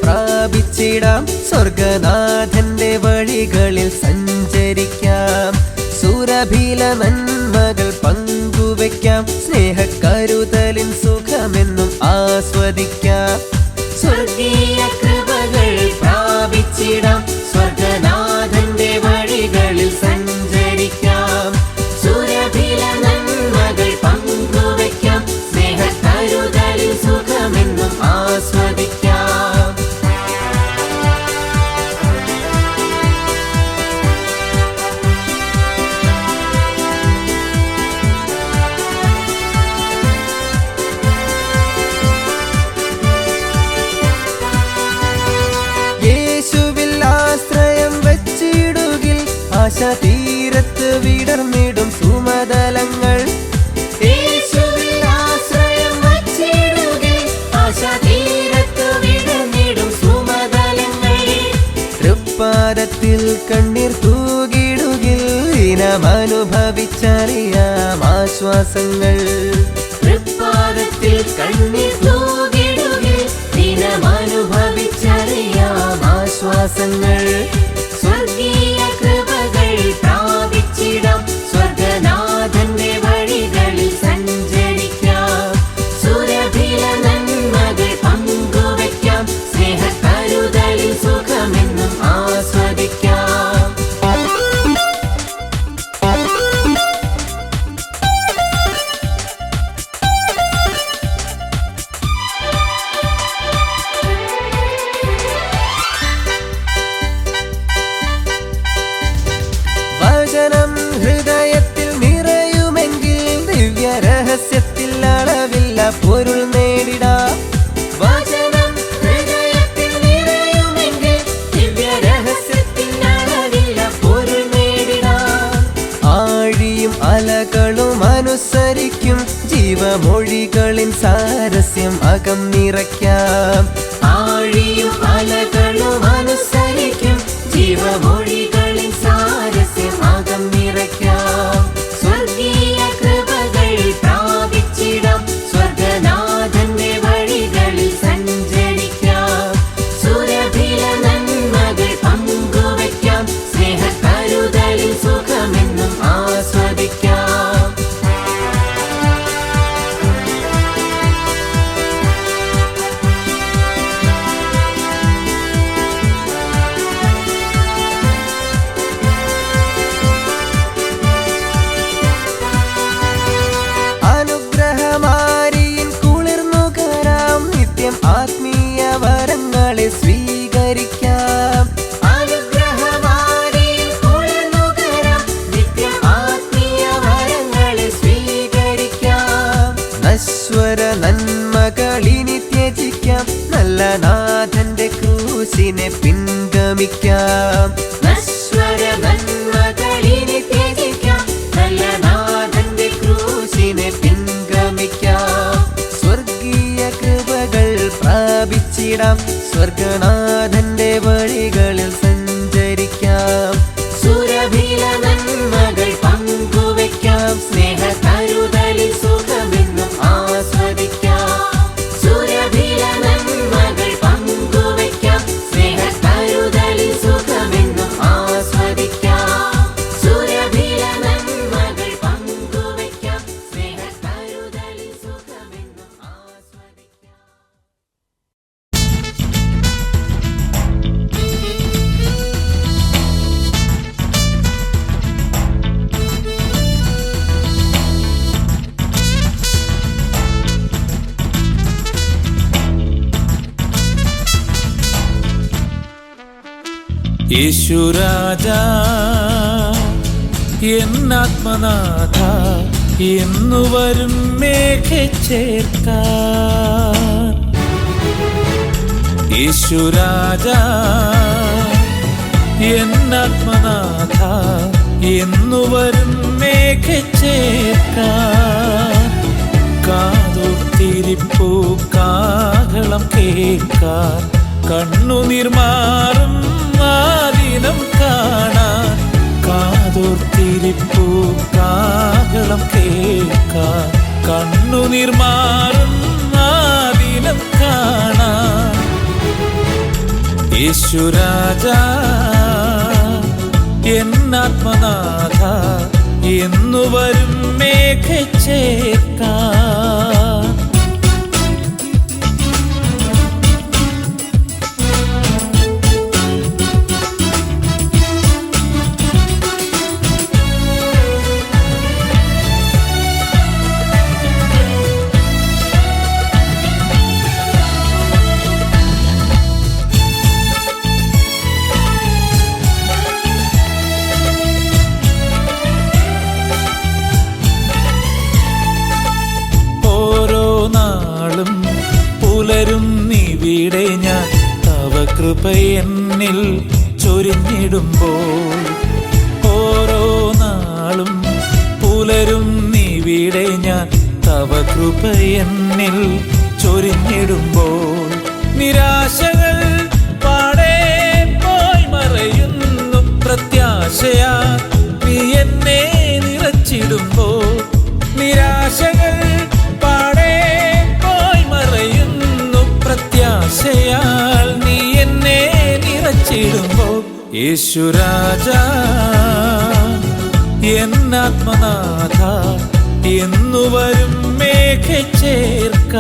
പ്രാപിച്ചിടാം, സ്വർഗനാഥന്റെ വഴികളിൽ സഞ്ചരിക്കാം, സുരഭില നന്മകൾ പങ്കുവയ്ക്കാം, സ്നേഹക്കരുതലിൻ സുഖമെന്നും ആസ്വദിക്കാം. സ്വർഗീയ കൃപകൾ പ്രാപിച്ചിടാം, സ്വർഗനാഥന്റെ വഴികളിൽ സഞ്ചരിക്കാം, സുരഭില നന്മകൾ പങ്കുവയ്ക്കാം, സ്നേഹക്കരുതലിൻ സുഖമെന്നും ആസ്വദിക്കാം. തീരത്ത് വിടർന്നിടും സുമതലങ്ങൾ, യേശുവിൽ ആശ്രയം വച്ചിടുകിൽ ആശാതീരത്ത് വിടർന്നിടും സുമതലങ്ങൾ, തൃപ്പാദത്തിൽ കണ്ണീർ തൂകിടുകിൽ ദിനമനുഭവിച്ചറിയാം ആശ്വാസങ്ങൾ, തൃപ്പാദത്തിൽ കണ്ണീർ തൂകിടുകിൽ ദിനമനുഭവിച്ചറിയാം ആശ്വാസങ്ങൾ. സ്വർഗീയ കൃപകൾ പ്രാപിച്ചിടാം, സ്വർഗനാഥന്റെ വഴികളിൽ സഞ്ചരിക്കാം, സുരഭില നന്മകൾ പങ്കുവയ്ക്കാം, സ്നേഹക്കരുതലിൽ സുഖമെന്നും ആസ്വദിക്കാം. ഹൃദയത്തിൽ നിറയുമെങ്കിൽ ദിവ്യരഹസ്യത്തിൽ അളവില്ല പൊരുൾ നേടിടാം, വചനം ഹൃദയത്തിൽ നിറയുമെങ്കിൽ ദിവ്യരഹസ്യത്തിൽ അളവില്ല പൊരുൾ നേടിടാം. ആഴിയും അലകളും അനുസരിക്കും, ജീവമൊഴികളിൻ സാരസ്യം അകം നിറയ്ക്കാം, ആഴിയും അലകളും അനുസരിക്കും, ജീവമൊഴികളിൻ സാരസ്യം സ്വർഗനാഥന്റെ വഴികളിൽ സഞ്ചരിക്കാം. സുരഭില നന്മകൾ പങ്കുവയ്ക്കാം, സ്നേഹ കരുതലിൽ സുഖമെന്നും ആസ്വദിക്കാം. സുരഭില നന്മകൾ പങ്കുവയ്ക്കാം, സ്നേഹ കരുതലിൽ സുഖമെന്നും ആസ്വദിക്കാം. സുരഭില നന്മകൾ പങ്കുവയ്ക്കാം, സ്നേഹ കരുതലിൽ സുഖമെന്നും ആസ്വദിക്കാം. യേശുരാജാ എന്നാത്മനാഥ എന്നു വരും മേഘച്ചേർക്കാൻ. യേശുരാജാ എന്നാത്മനാഥ എന്നു വരും മേഘച്ചേർക്കാൻ. കാതോർത്തിരിപ്പൂ കാഹളം കേൾക്കാൻ, കണ്ണുനീർമാറും ആദിനം കാണാൻ. കാതോർത്തിരിപ്പൂ കാഹളം കേൾക്കാൻ, കണ്ണുനീർമാറും ആദിനം കാണാൻ. യേശുരാജാ എന്നാത്മനാഥ എന്നു വരും മേഘച്ചേർക്കാൻ. പുലരും നിവിടെ ഞാൻ തവ കൃപ എന്നിൽ ചൊരിഞ്ഞിടുമ്പോൾ. ഓരോ നാളും പുലരും നിവിടെ ഞാൻ തവ കൃപ എന്നിൽ ചൊരിഞ്ഞിടുമ്പോൾ. നിരാശകൾ പാടെ പോയി മറയുന്നു, പ്രത്യാശയാ നീ എന്നെ നിറച്ചിടുമ്പോൾ. നിരാശകൾ പാടെ പോയി മറയുന്നു, പ്രത്യാശയാൽ നീ എന്നെ നിറച്ചിടുമ്പോൾ. യേശുരാജാ എന്നാത്മനാഥ എന്നു വരും മേഘച്ചേർക്കാൻ.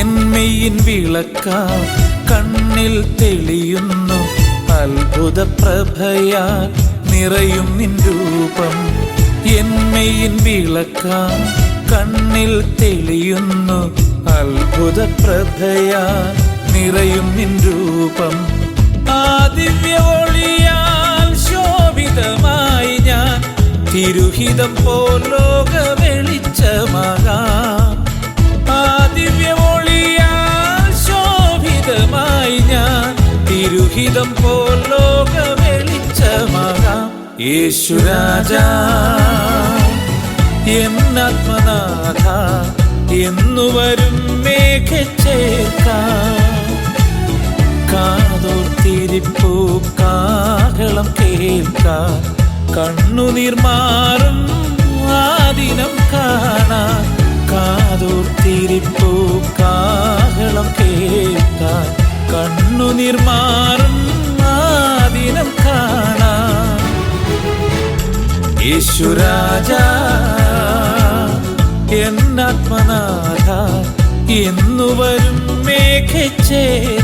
എന്മയിൻ വിളക്ക കണ്ണിൽ തെളിയുന്നു, അത്ഭുത പ്രഭയാ നിറയും നിൻ രൂപം. എന്മയിൻ വിളക്ക കണ്ണിൽ തെളിയുന്നു, അത്ഭുത പ്രഭയാ നിറയും നിൻ രൂപം. ആ ദിവ്യ ഒളിയാൽ ശോഭിതമായി ഞാൻ തിരുഹിതം പോൽ ലോക വെളിച്ചമാകാം. ആ ദിവ്യ ഒളിയാൽ ശോഭിതമായി ഞാൻ തിരുഹിതം പോൽ ലോക വെളിച്ചമാകാം. യേശുരാജാ എന്നാത്മനാഥ എന്നു വരും മേഘച്ചേർക്കാൻ. കാതോർത്തിരിപ്പൂ കാഹളം കേൾക്കാൻ, കണ്ണുനീർമാറും ആദിനം കാണാൻ. കാതോർത്തിരിപ്പൂ കാഹളം കേൾക്കാൻ, കണ്ണുനീർമാറും ആദിനം കാണാൻ. യേശുരാജാ എന്നാത്മനാഥ എന്നു വരും മേഘച്ചേർക്കാൻ.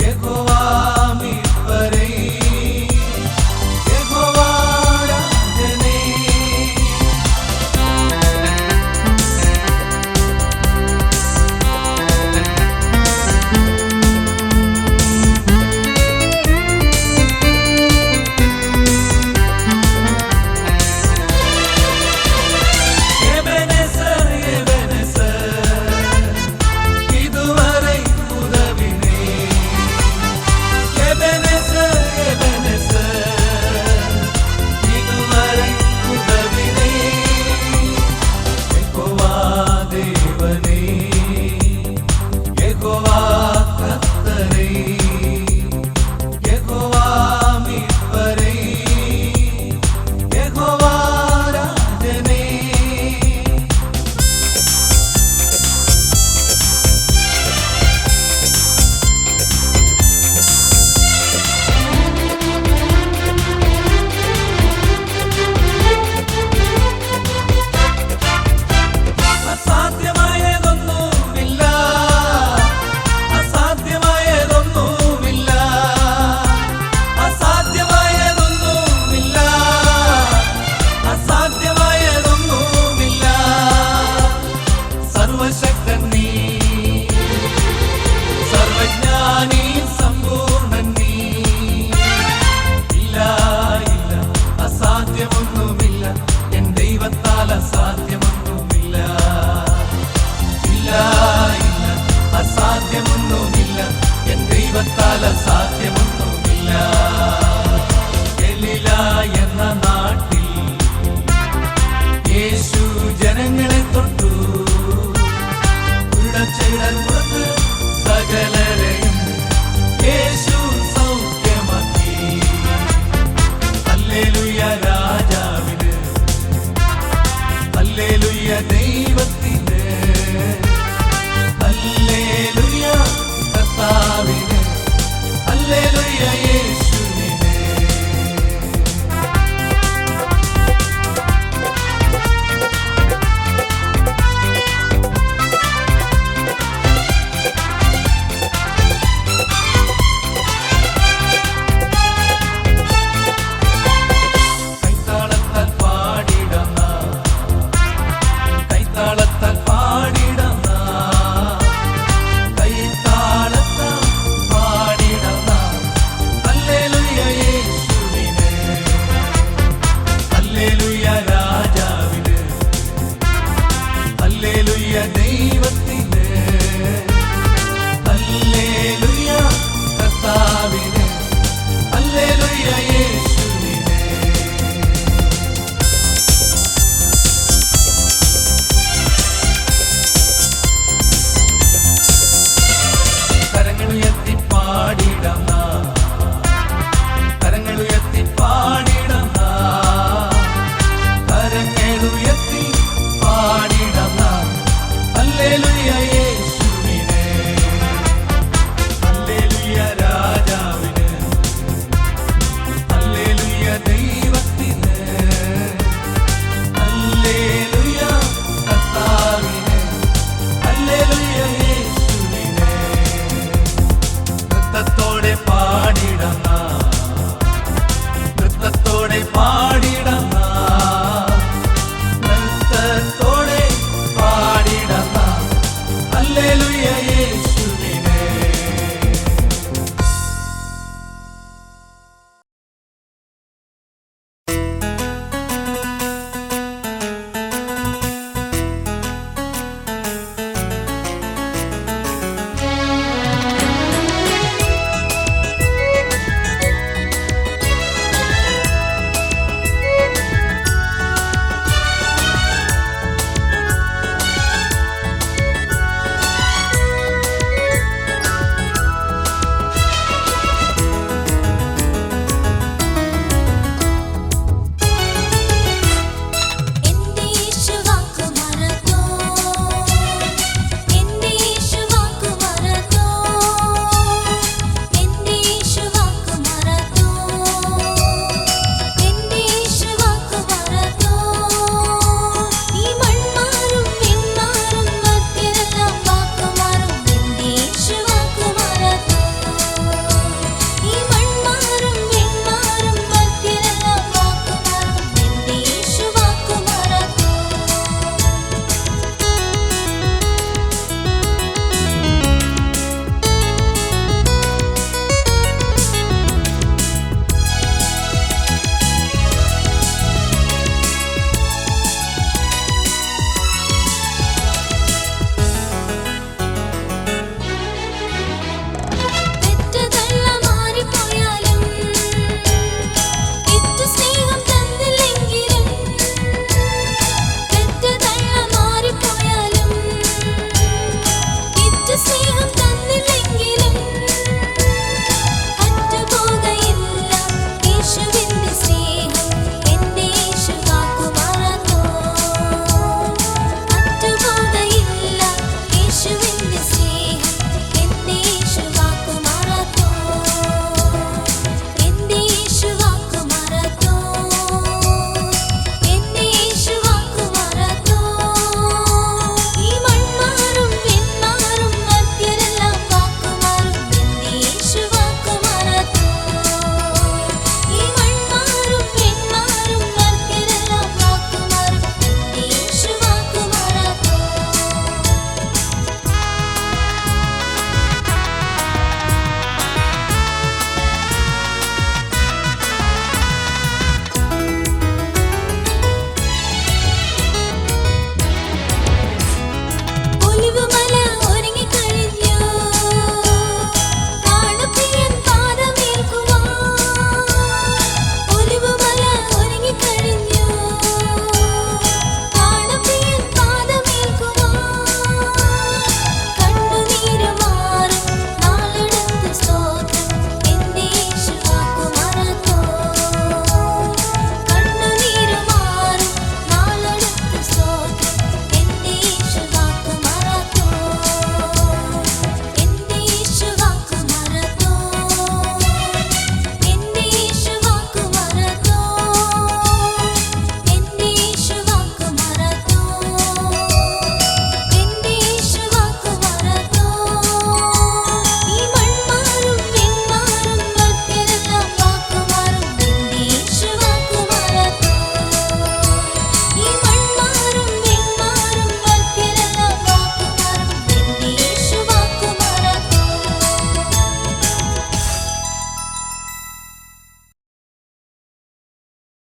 യഹോവാ മീറ്റ്പരേ, യഹോവാ രാജനേ. എബെനെസർ, എബെനെസർ, ഇതുവരെ ഉദവിനേ. എബെനെസർ, എബെനെസർ, ഇതുവരെ ഉദവിനേ. യഹോവാ ദേവനേ, യഹോവാ കർത്തരേ, യഹോവാ മീറ്റ്പരേ, യഹോവാ രാജനേ. അസാധ്യമായതൊന്നുമില്ല, അസാധ്യമായതൊന്നുമില്ല, അസാധ്യമായതൊന്നുമില്ല, അസാധ്യമായതൊന്നുമില്ല. സർവശക്തൻ നീ, സർവജ്ഞാനി സമ്പൂർണ്ണൻ നീ. ഇല്ല ഇല്ല അസാധ്യമൊന്നുമില്ല, എൻ ദൈവത്താൽ അസാധ്യമൊന്നുമില്ല. ഇല്ല ഇല്ല അസാധ്യമൊന്നുമില്ല, എൻ ദൈവത്താൽ അസാധ്യം